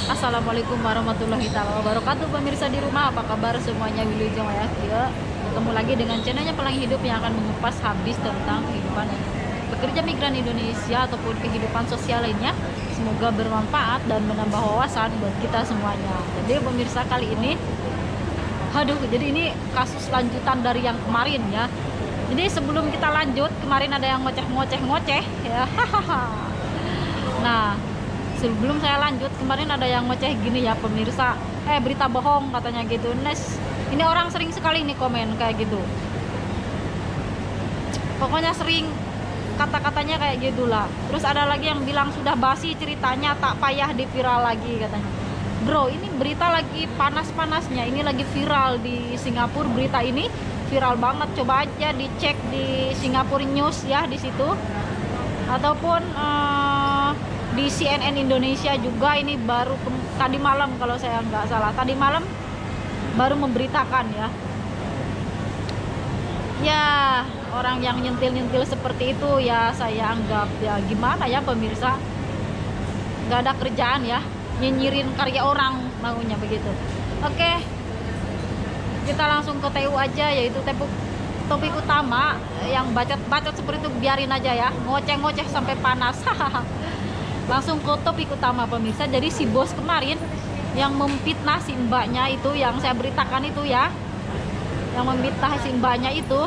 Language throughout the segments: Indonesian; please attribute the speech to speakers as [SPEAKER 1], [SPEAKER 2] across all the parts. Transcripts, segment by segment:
[SPEAKER 1] Assalamualaikum warahmatullahi wabarakatuh. Pemirsa di rumah, apa kabar semuanya? Wilujeng ya. Ketemu lagi dengan channelnya Pelangi Hidup yang akan mengupas habis tentang kehidupan pekerja migran Indonesia ataupun kehidupan sosial lainnya. Semoga bermanfaat dan menambah wawasan buat kita semuanya. Jadi pemirsa, kali ini jadi ini kasus lanjutan dari yang kemarin ya. Jadi sebelum kita lanjut, kemarin ada yang ngoceh ya. Nah, sebelum saya lanjut, kemarin ada yang ngoceh gini ya pemirsa, berita bohong katanya gitu. Ini orang sering sekali nih komen kayak gitu, pokoknya sering kata-katanya kayak gitulah. Terus ada lagi yang bilang sudah basi ceritanya, tak payah diviral lagi katanya. Bro, ini berita lagi panas-panasnya, ini lagi viral di Singapura. Berita ini viral banget, coba aja dicek di Singapura News ya, di situ, ataupun di CNN Indonesia juga. Ini baru tadi malam kalau saya nggak salah, tadi malam baru memberitakan ya. Ya, orang yang nyentil-nyentil seperti itu ya saya anggap ya gimana ya pemirsa, nggak ada kerjaan ya, nyinyirin karya orang maunya begitu. Oke, kita langsung ke TU aja, yaitu topik utama. Yang bacot-bacot seperti itu biarin aja ya, ngoceh-ngoceh sampai panas. Langsung ke topik utama pemirsa. Jadi si bos kemarin yang memfitnah si mbaknya itu, yang saya beritakan itu ya, yang memfitnah si mbaknya itu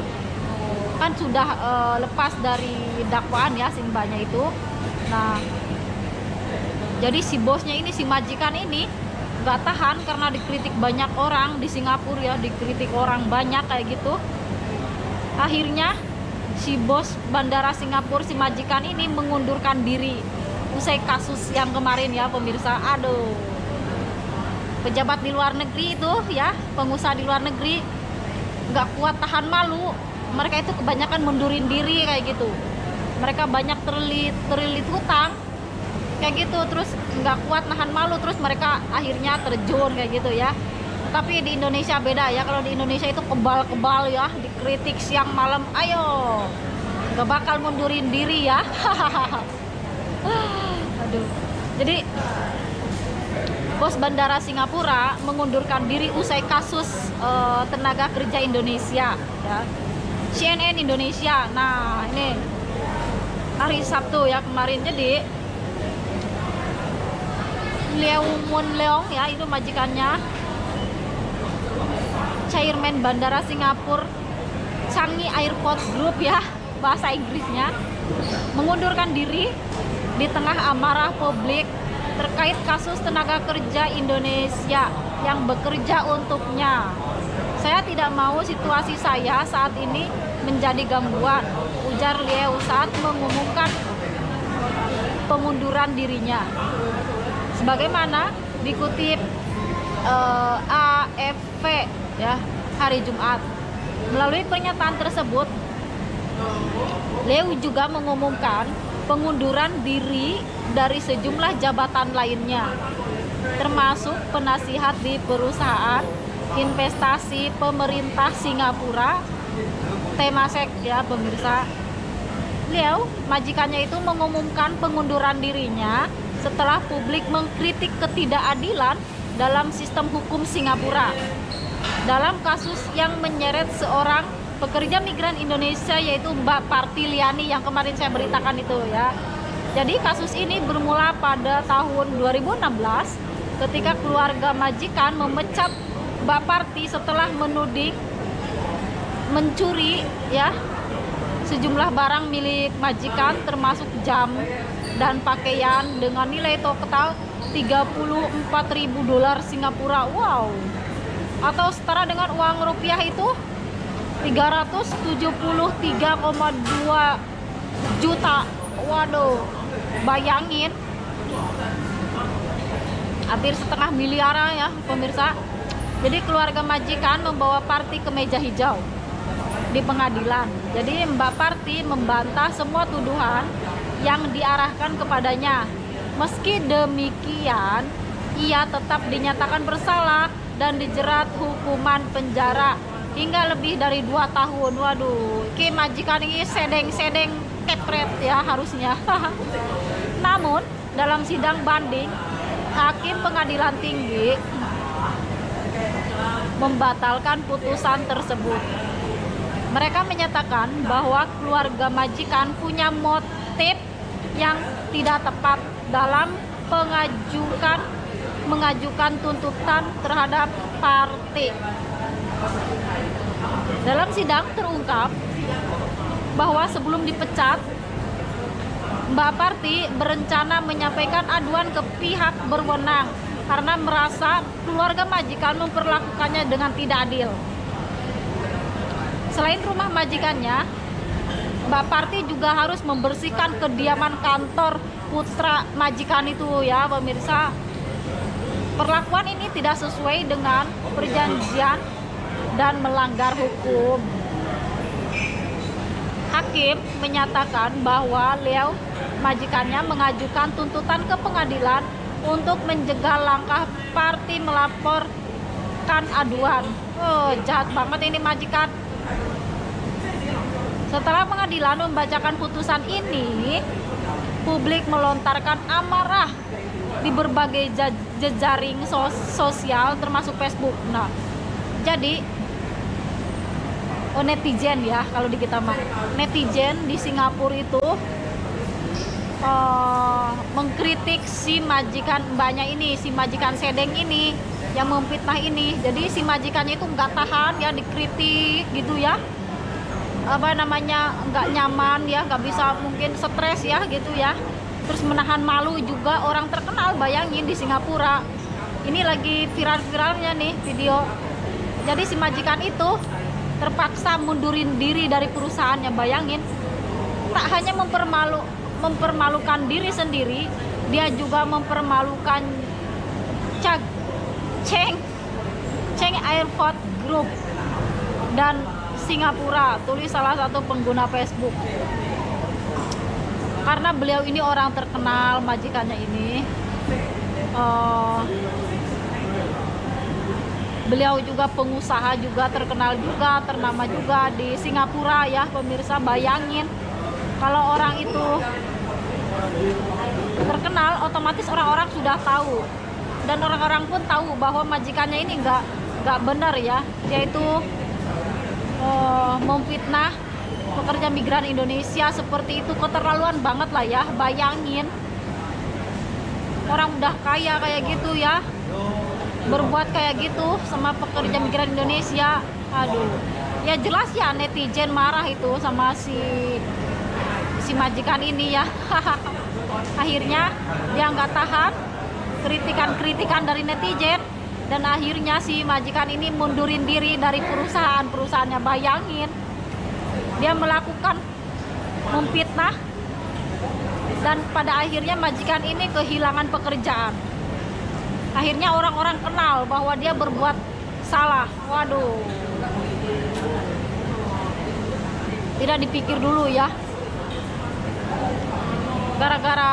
[SPEAKER 1] kan sudah lepas dari dakwaan ya si mbaknya itu. Nah, jadi si bosnya ini, si majikan ini nggak tahan karena dikritik banyak orang di Singapura ya, dikritik orang banyak kayak gitu. Akhirnya si bos bandara Singapura, si majikan ini mengundurkan diri usai kasus yang kemarin ya pemirsa. Aduh, pejabat di luar negeri itu ya, pengusaha di luar negeri nggak kuat tahan malu, mereka itu kebanyakan mundurin diri kayak gitu. Mereka banyak terlilit hutang kayak gitu, terus nggak kuat nahan malu, terus mereka akhirnya terjun kayak gitu ya. Tapi di Indonesia beda ya, kalau di Indonesia itu kebal-kebal ya, dikritik siang malam, ayo nggak bakal mundurin diri ya. Aduh, jadi bos bandara Singapura mengundurkan diri usai kasus tenaga kerja Indonesia ya, CNN Indonesia. Nah, ini hari Sabtu ya kemarin. Jadi Lew Mun Leong ya, itu majikannya chairman bandara Singapura Changi Airport Group ya, bahasa Inggrisnya, mengundurkan diri di tengah amarah publik terkait kasus tenaga kerja Indonesia yang bekerja untuknya. Saya tidak mau situasi saya saat ini menjadi gangguan, ujar Liu saat mengumumkan pengunduran dirinya. Sebagaimana dikutip AFP ya hari Jumat. Melalui pernyataan tersebut, Liu juga mengumumkan pengunduran diri dari sejumlah jabatan lainnya, termasuk penasihat di perusahaan investasi pemerintah Singapura, Temasek ya pemirsa. Liu, majikannya itu mengumumkan pengunduran dirinya setelah publik mengkritik ketidakadilan dalam sistem hukum Singapura dalam kasus yang menyeret seorang pekerja migran Indonesia, yaitu Mbak Partiliani yang kemarin saya beritakan itu ya. Jadi kasus ini bermula pada tahun 2016 ketika keluarga majikan memecat Mbak Parti setelah menuding mencuri ya sejumlah barang milik majikan, termasuk jam dan pakaian dengan nilai total 34.000 dolar Singapura. Wow, atau setara dengan uang rupiah itu 373,2 juta. Waduh, bayangin, hampir setengah miliar ya pemirsa. Jadi keluarga majikan membawa Parti ke meja hijau di pengadilan. Jadi Mbak Parti membantah semua tuduhan yang diarahkan kepadanya. Meski demikian, ia tetap dinyatakan bersalah dan dijerat hukuman penjara hingga lebih dari 2 tahun. Waduh, ki majikan ini sedeng-sedeng kepret ya harusnya. Namun dalam sidang banding, Hakim Pengadilan Tinggi membatalkan putusan tersebut. Mereka menyatakan bahwa keluarga majikan punya motif yang tidak tepat dalam mengajukan tuntutan terhadap Parti. Dalam sidang terungkap bahwa sebelum dipecat, Mbak Parti berencana menyampaikan aduan ke pihak berwenang karena merasa keluarga majikan memperlakukannya dengan tidak adil. Selain rumah majikannya, Mbak Parti juga harus membersihkan kediaman kantor putra majikan itu ya pemirsa. Perlakuan ini tidak sesuai dengan perjanjian dan melanggar hukum. Hakim menyatakan bahwa Leo majikannya mengajukan tuntutan ke pengadilan untuk mencegah langkah Parti melaporkan aduan. Oh, jahat banget ini majikan. Setelah pengadilan membacakan putusan ini, publik melontarkan amarah di berbagai jejaring sosial termasuk Facebook. Nah, jadi netizen ya, kalau di kita mah netizen di Singapura itu mengkritik si majikan mbaknya ini, si majikan sedeng ini yang memfitnah ini. Jadi si majikannya itu nggak tahan ya dikritik gitu ya, nggak nyaman ya, nggak bisa, mungkin stres ya gitu ya, terus menahan malu juga. Orang terkenal, bayangin, di Singapura ini lagi viral-viralnya nih video. Jadi si majikan itu terpaksa mundurin diri dari perusahaannya. Bayangin, tak hanya mempermalukan diri sendiri, dia juga mempermalukan Cheng Airport Group dan Singapura, tulis salah satu pengguna Facebook. Karena beliau ini orang terkenal, majikannya ini beliau juga pengusaha juga, terkenal juga, ternama juga di Singapura ya pemirsa. Bayangin kalau orang itu terkenal, otomatis orang-orang sudah tahu, dan orang-orang pun tahu bahwa majikannya ini nggak benar ya, yaitu memfitnah pekerja migran Indonesia. Seperti itu, keterlaluan banget lah ya. Bayangin, orang udah kaya kayak gitu ya, berbuat kayak gitu sama pekerja migran Indonesia. Aduh, ya jelas ya netizen marah itu sama si majikan ini ya. Akhirnya dia nggak tahan kritikan dari netizen, dan akhirnya si majikan ini mundurin diri dari perusahaannya. Bayangin, dia melakukan memfitnah, dan pada akhirnya majikan ini kehilangan pekerjaan. Akhirnya orang-orang kenal bahwa dia berbuat salah. Waduh, tidak dipikir dulu ya, gara-gara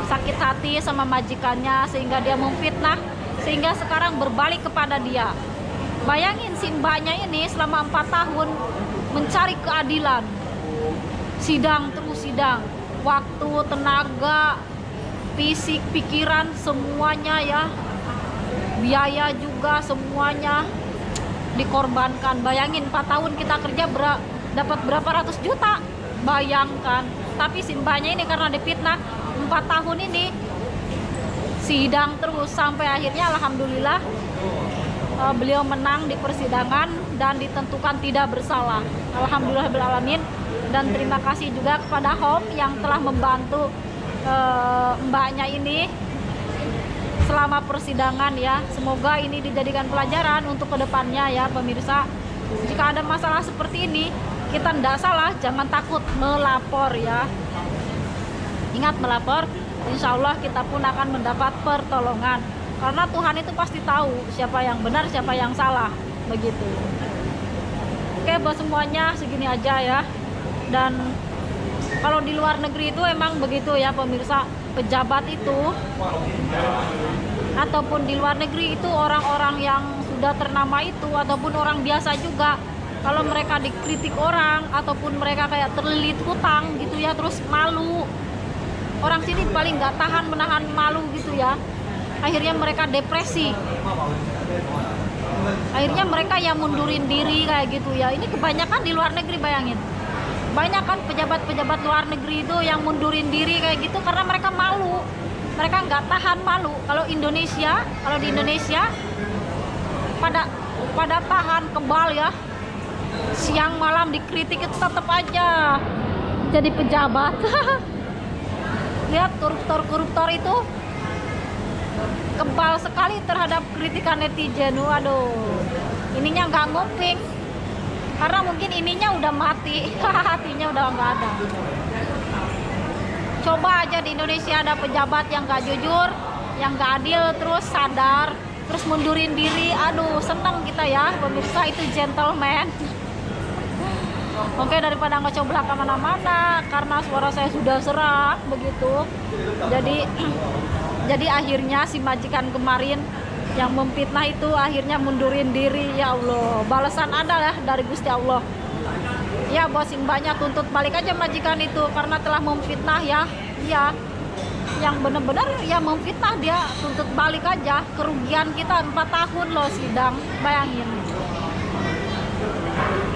[SPEAKER 1] sakit hati sama majikannya sehingga dia memfitnah, sehingga sekarang berbalik kepada dia. Bayangin, si mbaknya ini selama 4 tahun mencari keadilan, sidang terus sidang, waktu, tenaga, fisik, pikiran, semuanya ya, biaya juga semuanya dikorbankan. Bayangin, 4 tahun kita kerja dapat berapa ratus juta, bayangkan. Tapi si mbaknya ini karena difitnah 4 tahun ini sidang terus, sampai akhirnya alhamdulillah beliau menang di persidangan dan ditentukan tidak bersalah. Alhamdulillahirrahmanirrahim. Dan terima kasih juga kepada Home yang telah membantu mbaknya ini selama persidangan ya. Semoga ini dijadikan pelajaran untuk kedepannya ya pemirsa. Jika ada masalah seperti ini, kita tidak salah, jangan takut melapor ya. Ingat, melapor, insya Allah kita pun akan mendapat pertolongan. Karena Tuhan itu pasti tahu siapa yang benar, siapa yang salah, begitu. Oke, buat semuanya segini aja ya. Dan kalau di luar negeri itu emang begitu ya pemirsa, pejabat itu ataupun di luar negeri itu orang-orang yang sudah ternama itu ataupun orang biasa juga, kalau mereka dikritik orang ataupun mereka kayak terlilit hutang gitu ya, terus malu, orang sini paling nggak tahan menahan malu gitu ya, akhirnya mereka depresi, akhirnya mereka yang mundurin diri kayak gitu ya. Ini kebanyakan di luar negeri, bayangin, banyak kan pejabat-pejabat luar negeri itu yang mundurin diri kayak gitu karena mereka malu, mereka nggak tahan malu. Kalau di Indonesia pada tahan kebal ya, siang malam dikritik itu tetap aja jadi pejabat. Lihat koruptor itu kebal sekali terhadap kritikan netizen. Waduh, ininya nggak nguping karena mungkin ininya udah mati. Hatinya udah nggak ada. Coba aja di Indonesia ada pejabat yang nggak jujur, yang nggak adil, terus sadar, terus mundurin diri. Aduh, seneng kita ya pemirsa, itu gentleman. Oke, daripada ngecoblah kemana-mana karena suara saya sudah serak begitu. Jadi akhirnya si majikan kemarin yang memfitnah itu akhirnya mundurin diri. Ya Allah, balasan ada ya dari Gusti Allah. Ya, bos banyak tuntut balik aja majikan itu karena telah memfitnah ya. Iya, yang benar-benar ya memfitnah, dia tuntut balik aja. Kerugian kita 4 tahun loh sidang, bayangin.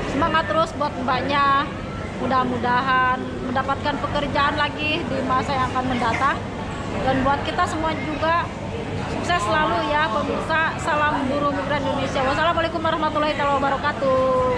[SPEAKER 1] Semangat terus buat mbaknya, mudah-mudahan mendapatkan pekerjaan lagi di masa yang akan mendatang. Dan buat kita semua juga sukses selalu ya pemirsa. Salam buruh migran Indonesia. Wassalamualaikum warahmatullahi wabarakatuh.